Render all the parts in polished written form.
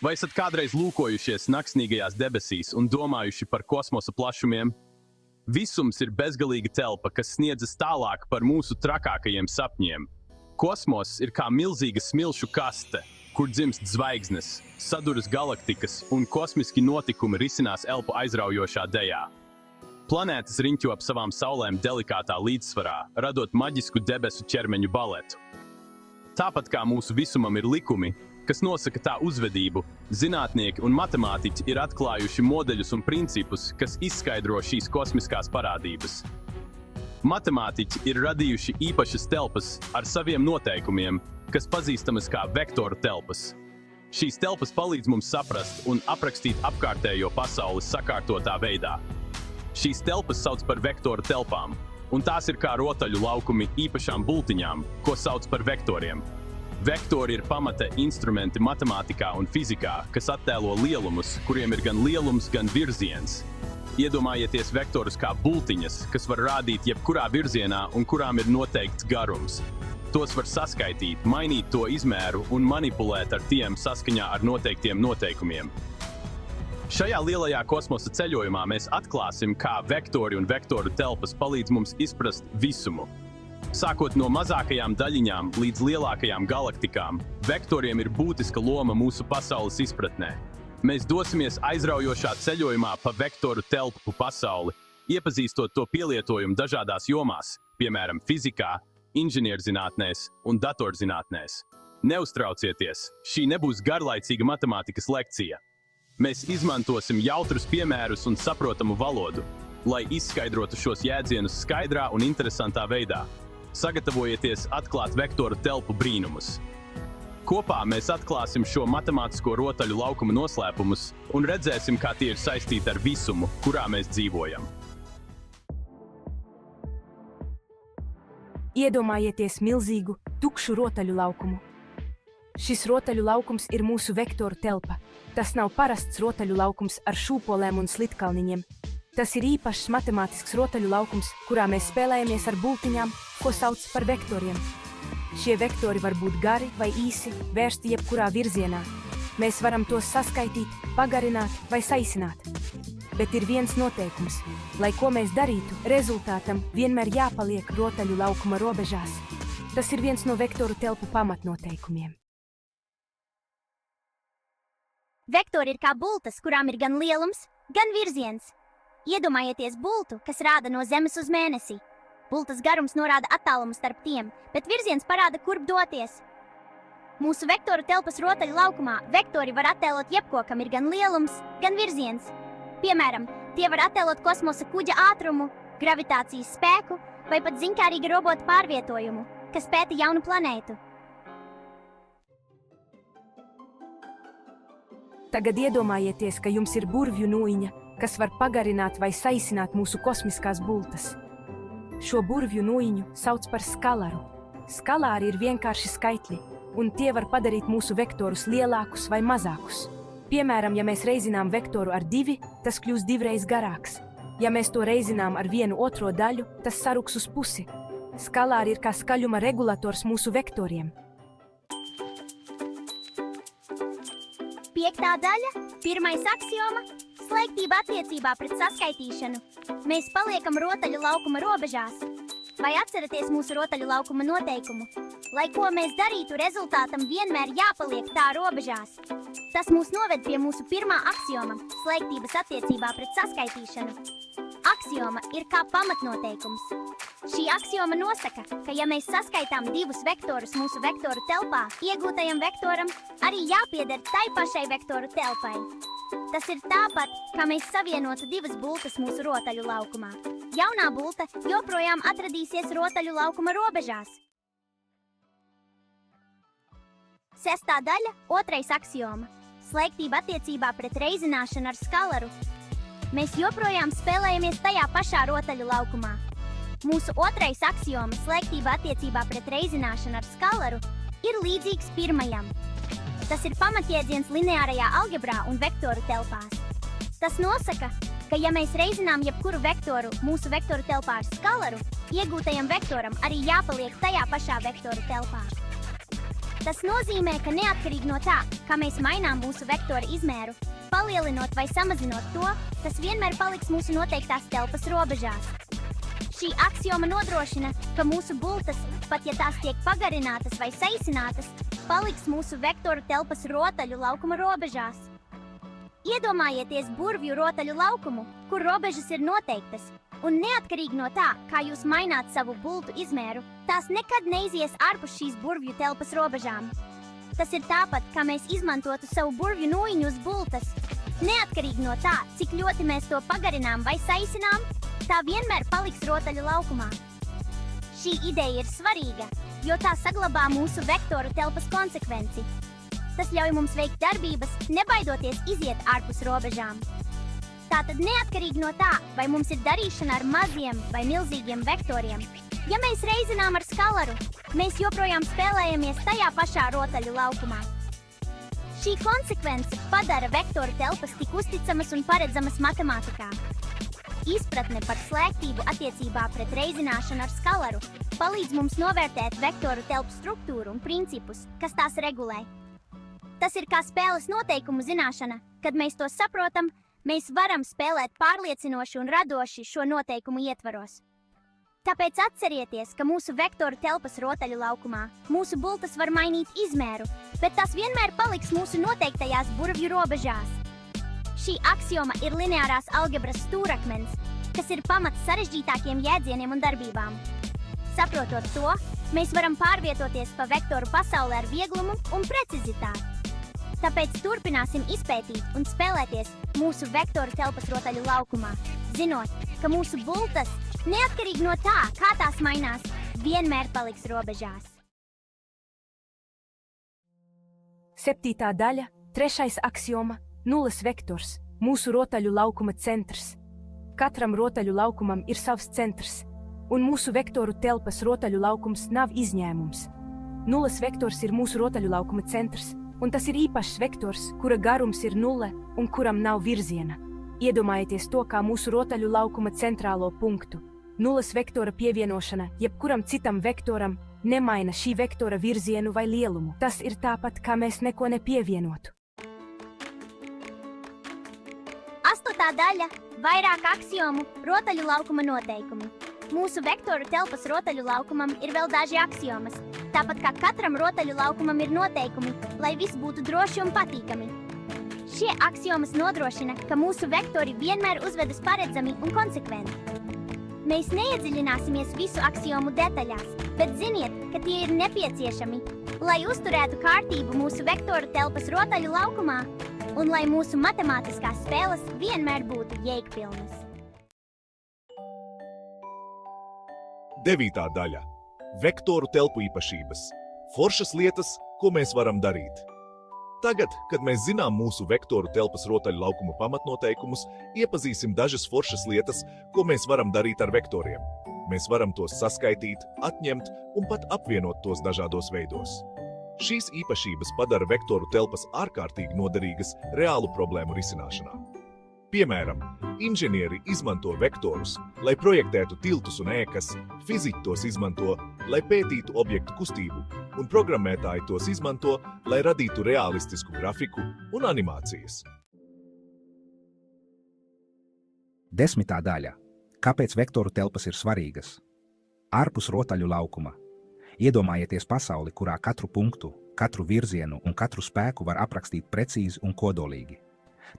Vai esat kādreiz lūkojušies naksnīgajās debesīs un domājuši par kosmosa plašumiem? Visums ir bezgalīga telpa, kas sniedzas tālāk par mūsu trakākajiem sapņiem. Kosmoss ir kā milzīga smilšu kaste, kur dzimst zvaigznes, saduras galaktikas un kosmiski notikumi risinās elpu aizraujošā dejā. Planētas riņķo ap savām saulēm delikātā līdzsvarā, radot maģisku debesu ķermeņu baletu. Tāpat kā mūsu visumam ir likumi, kas nosaka tā uzvedību, zinātnieki un matemātiķi ir atklājuši modeļus un principus, kas izskaidro šīs kosmiskās parādības. Matemātiķi ir radījuši īpašas telpas ar saviem noteikumiem, kas pazīstamas kā vektoru telpas. Šīs telpas palīdz mums saprast un aprakstīt apkārtējo pasauli sakārtotā veidā. Šīs telpas sauc par vektoru telpām, un tās ir kā rotaļu laukumi īpašām bultiņām, ko sauc par vektoriem. Vektori ir pamata instrumenti matemātikā un fizikā, kas attēlo lielumus, kuriem ir gan lielums, gan virziens. Iedomājieties vektorus kā bultiņas, kas var rādīt jebkurā virzienā un kurām ir noteikts garums. Tos var saskaitīt, mainīt to izmēru un manipulēt ar tiem saskaņā ar noteiktiem noteikumiem. Šajā lielajā kosmosa ceļojumā mēs atklāsim, kā vektori un vektoru telpas palīdz mums izprast visumu. Sākot no mazākajām daļiņām līdz lielākajām galaktikām, vektoriem ir būtiska loma mūsu pasaules izpratnē. Mēs dosimies aizraujošā ceļojumā pa vektoru telpu pasauli, iepazīstot to pielietojumu dažādās jomās, piemēram, fizikā, inženierzinātnēs un datorzinātnēs. Neuztraucieties, šī nebūs garlaicīga matemātikas lekcija. Mēs izmantosim jautrus piemērus un saprotamu valodu, lai izskaidrotu šos jēdzienus skaidrā un interesantā veidā. Sagatavojieties atklāt vektoru telpu brīnumus. Kopā mēs atklāsim šo matemātisko rotaļu laukuma noslēpumus un redzēsim, kā tie ir saistīti ar visumu, kurā mēs dzīvojam. Iedomājieties milzīgu, tukšu rotaļu laukumu. Šis rotaļu laukums ir mūsu vektoru telpa. Tas nav parasts rotaļu laukums ar šūpolēm un slitkalniņiem. Tas ir īpašs matemātisks rotaļu laukums, kurā mēs spēlējamies ar bultiņām, ko sauc par vektoriem. Šie vektori var būt gari vai īsi, vērsti jebkurā virzienā. Mēs varam tos saskaitīt, pagarināt vai saīsināt. Bet ir viens noteikums. Lai ko mēs darītu, rezultātam vienmēr jāpaliek rotaļu laukuma robežās. Tas ir viens no vektoru telpu pamatnoteikumiem. Vektori ir kā bultas, kurām ir gan lielums, gan virziens. Iedomājieties bultu, kas rāda no Zemes uz mēnesi. Bultas garums norāda attālumu starp tiem, bet virziens parāda, kurp doties. Mūsu vektoru telpas rotaļu laukumā vektori var attēlot jebko, kam ir gan lielums, gan virziens. Piemēram, tie var attēlot kosmosa kuģa ātrumu, gravitācijas spēku vai pat ziņkārīga robota pārvietojumu, kas pēta jaunu planētu. Tagad iedomājieties, ka jums ir burvju nūjiņa, kas var pagarināt vai saīsināt mūsu kosmiskās bultas. Šo burvju nūjiņu sauc par skalaru. Skalāri ir vienkārši skaitļi, un tie var padarīt mūsu vektorus lielākus vai mazākus. Piemēram, ja mēs reizinām vektoru ar 2, tas kļūs 2 reiz garāks. Ja mēs to reizinām ar 1/2 daļu, tas saruks uz pusi. Skalāri ir kā skaļuma regulators mūsu vektoriem. 5. daļa, 1. aksioma – slēgtība attiecībā pret saskaitīšanu. Mēs paliekam rotaļu laukuma robežās. Vai atceraties mūsu rotaļu laukuma noteikumu? Lai ko mēs darītu, rezultātam vienmēr jāpaliek tā robežās. Tas mūs noved pie mūsu 1. aksioma – slēgtības attiecībā pret saskaitīšanu. Aksioma ir kā pamatnoteikums. Šī aksioma nosaka, ka ja mēs saskaitām 2 vektorus mūsu vektoru telpā, iegūtajam vektoram arī jāpieder tai pašai vektoru telpai. Tas ir tāpat, kā mēs savienotu 2 bultas mūsu rotaļu laukumā. Jaunā bulta joprojām atradīsies rotaļu laukuma robežās. 6. daļa, 2. aksioma – slēgtība attiecībā pret reizināšanu ar skalaru. Mēs joprojām spēlējamies tajā pašā rotaļu laukumā. Mūsu 2. aksioma – slēgtība attiecībā pret reizināšanu ar skalaru ir līdzīgs 1. Tas ir pamatjēdziens lineārajā algebrā un vektoru telpās. Tas nosaka, ka ja mēs reizinām jebkuru vektoru mūsu vektoru telpā ar skalaru, iegūtajam vektoram arī jāpaliek tajā pašā vektoru telpā. Tas nozīmē, ka neatkarīgi no tā, kā mēs mainām mūsu vektora izmēru, palielinot vai samazinot to, tas vienmēr paliks mūsu noteiktās telpas robežās. Šī aksioma nodrošina, ka mūsu bultas, pat ja tās tiek pagarinātas vai saīsinātas, paliks mūsu vektoru telpas rotaļu laukuma robežās. Iedomājieties burvju rotaļu laukumu, kur robežas ir noteiktas, un neatkarīgi no tā, kā jūs maināt savu bultu izmēru, tās nekad neizies ārpus šīs burvju telpas robežām. Tas ir tāpat, kā mēs izmantotu savu burvju nūjiņu uz bultas. Neatkarīgi no tā, cik ļoti mēs to pagarinām vai saīsinām, tā vienmēr paliks rotaļu laukumā. Šī ideja ir svarīga, jo tā saglabā mūsu vektoru telpas konsekvenci. Tas ļauj mums veikt darbības, nebaidoties iziet ārpus robežām. Tātad neatkarīgi no tā, vai mums ir darīšana ar maziem vai milzīgiem vektoriem, ja mēs reizinām ar skalaru, mēs joprojām spēlējamies tajā pašā rotaļu laukumā. Šī konsekvence padara vektoru telpas tik uzticamas un paredzamas matemātikā. Izpratne par slēgtību attiecībā pret reizināšanu ar skalaru palīdz mums novērtēt vektoru telpu struktūru un principus, kas tās regulē. Tas ir kā spēles noteikumu zināšana. Kad mēs to saprotam, mēs varam spēlēt pārliecinoši un radoši šo noteikumu ietvaros. Tāpēc atcerieties, ka mūsu vektoru telpas rotaļu laukumā mūsu bultas var mainīt izmēru, bet tās vienmēr paliks mūsu noteiktajās burvju robežās. Šī aksioma ir lineārās algebras stūrakmens, kas ir pamats sarežģītākiem jēdzieniem un darbībām. Saprotot to, mēs varam pārvietoties pa vektoru pasaulē ar vieglumu un precizitāti. Tāpēc turpināsim izpētīt un spēlēties mūsu vektoru telpas rotaļu laukumā, zinot, ka mūsu bultas, neatkarīgi no tā, kā tās mainās, vienmēr paliks robežās. 7. daļa, 3. aksioma, nulles vektors, mūsu rotaļu laukuma centrs. Katram rotaļu laukumam ir savs centrs, un mūsu vektoru telpas rotaļu laukums nav izņēmums. Nulles vektors ir mūsu rotaļu laukuma centrs, un tas ir īpašs vektors, kura garums ir nulle un kuram nav virziena. Iedomājieties to kā mūsu rotaļu laukuma centrālo punktu. Nulles vektora pievienošana jebkuram citam vektoram nemaina šī vektora virzienu vai lielumu. Tas ir tāpat, kā mēs neko nepievienotu. 8. daļa – vairāk aksiomu, rotaļu laukuma noteikumi. Mūsu vektoru telpas rotaļu laukumam ir vēl daži aksiomas, tāpat kā katram rotaļu laukumam ir noteikumi, lai viss būtu droši un patīkami. Šie aksiomas nodrošina, ka mūsu vektori vienmēr uzvedas paredzami un konsekventi. Mēs neiedziļināsimies visu aksiomu detaļās, bet ziniet, ka tie ir nepieciešami, lai uzturētu kārtību mūsu vektoru telpas rotaļu laukumā un lai mūsu matemātiskās spēles vienmēr būtu jēgpilnas. 9. daļa – vektoru telpu īpašības. Foršas lietas, ko mēs varam darīt. Tagad, kad mēs zinām mūsu vektoru telpas rotaļu laukuma pamatnoteikumus, iepazīsim dažas foršas lietas, ko mēs varam darīt ar vektoriem. Mēs varam tos saskaitīt, atņemt un pat apvienot tos dažādos veidos. Šīs īpašības padara vektoru telpas ārkārtīgi noderīgas reālu problēmu risināšanā. Piemēram, inženieri izmanto vektorus, lai projektētu tiltus un ēkas, fiziķi tos izmanto, lai pētītu objektu kustību, un programmētāji tos izmanto, lai radītu realistisku grafiku un animācijas. 10. daļa. Kāpēc vektoru telpas ir svarīgas? Ārpus rotaļu laukuma. Iedomājieties pasauli, kurā katru punktu, katru virzienu un katru spēku var aprakstīt precīzi un kodolīgi.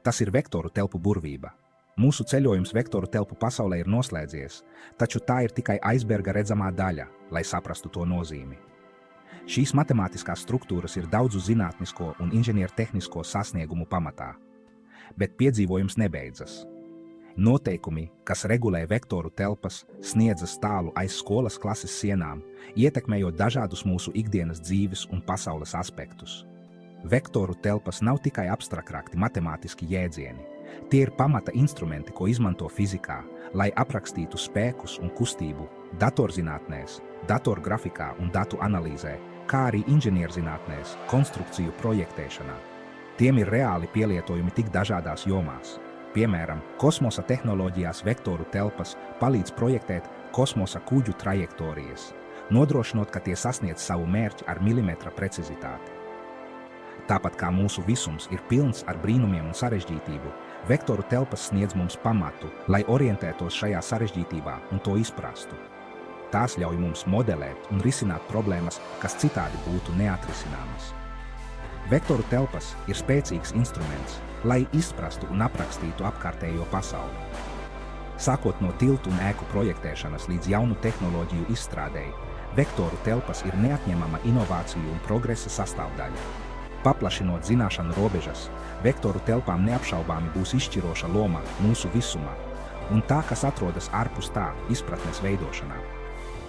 Tas ir vektoru telpu burvība. Mūsu ceļojums vektoru telpu pasaulē ir noslēdzies, taču tā ir tikai aizberga redzamā daļa, lai saprastu to nozīmi. Šīs matemātiskās struktūras ir daudzu zinātnisko un inženiertehnisko sasniegumu pamatā. Bet piedzīvojums nebeidzas. Noteikumi, kas regulē vektoru telpas, sniedzas tālu aiz skolas klases sienām, ietekmējot dažādus mūsu ikdienas dzīves un pasaules aspektus. Vektoru telpas nav tikai abstrakti matemātiski jēdzieni. Tie ir pamata instrumenti, ko izmanto fizikā, lai aprakstītu spēkus un kustību datorzinātnēs, datorgrafikā un datu analīzē, kā arī inženierzinātnēs, konstrukciju projektēšanā. Tiem ir reāli pielietojumi tik dažādās jomās. Piemēram, kosmosa tehnoloģijās vektoru telpas palīdz projektēt kosmosa kuģu trajektorijas. nodrošinot, ka tie sasniedz savu mērķi ar milimetra precizitāti. Tāpat kā mūsu visums ir pilns ar brīnumiem un sarežģītību, vektoru telpas sniedz mums pamatu, lai orientētos šajā sarežģītībā un to izprastu. Tās ļauj mums modelēt un risināt problēmas, kas citādi būtu neatrisināmas. Vektoru telpas ir spēcīgs instruments, lai izprastu un aprakstītu apkārtējo pasauli. Sākot no tiltu un ēku projektēšanas līdz jaunu tehnoloģiju izstrādēji, vektoru telpas ir neatņemama inovāciju un progresa sastāvdaļa. Paplašinot zināšanu robežas, vektoru telpām neapšaubāmi būs izšķiroša loma mūsu visumā, un tā, kas atrodas ārpus tā, izpratnes veidošanā.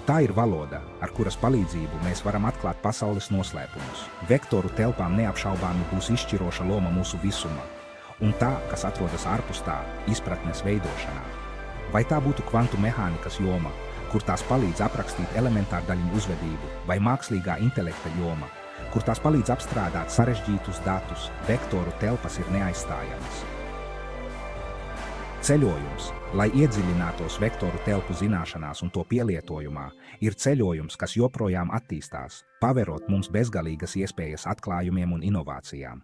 Tā ir valoda, ar kuras palīdzību mēs varam atklāt pasaules noslēpumus. Vektoru telpām neapšaubāmi būs izšķiroša loma mūsu visumā, un tā, kas atrodas ārpus tā, izpratnes veidošanā. Vai tā būtu kvantu mehānikas joma, kur tās palīdz aprakstīt elementārdaļiņu uzvedību, vai mākslīgā intelekta joma, kur tās palīdz apstrādāt sarežģītus datus, vektoru telpas ir neaizstājamas. Ceļojums, lai iedziļinātos vektoru telpu zināšanās un to pielietojumā, ir ceļojums, kas joprojām attīstās, paverot mums bezgalīgas iespējas atklājumiem un inovācijām.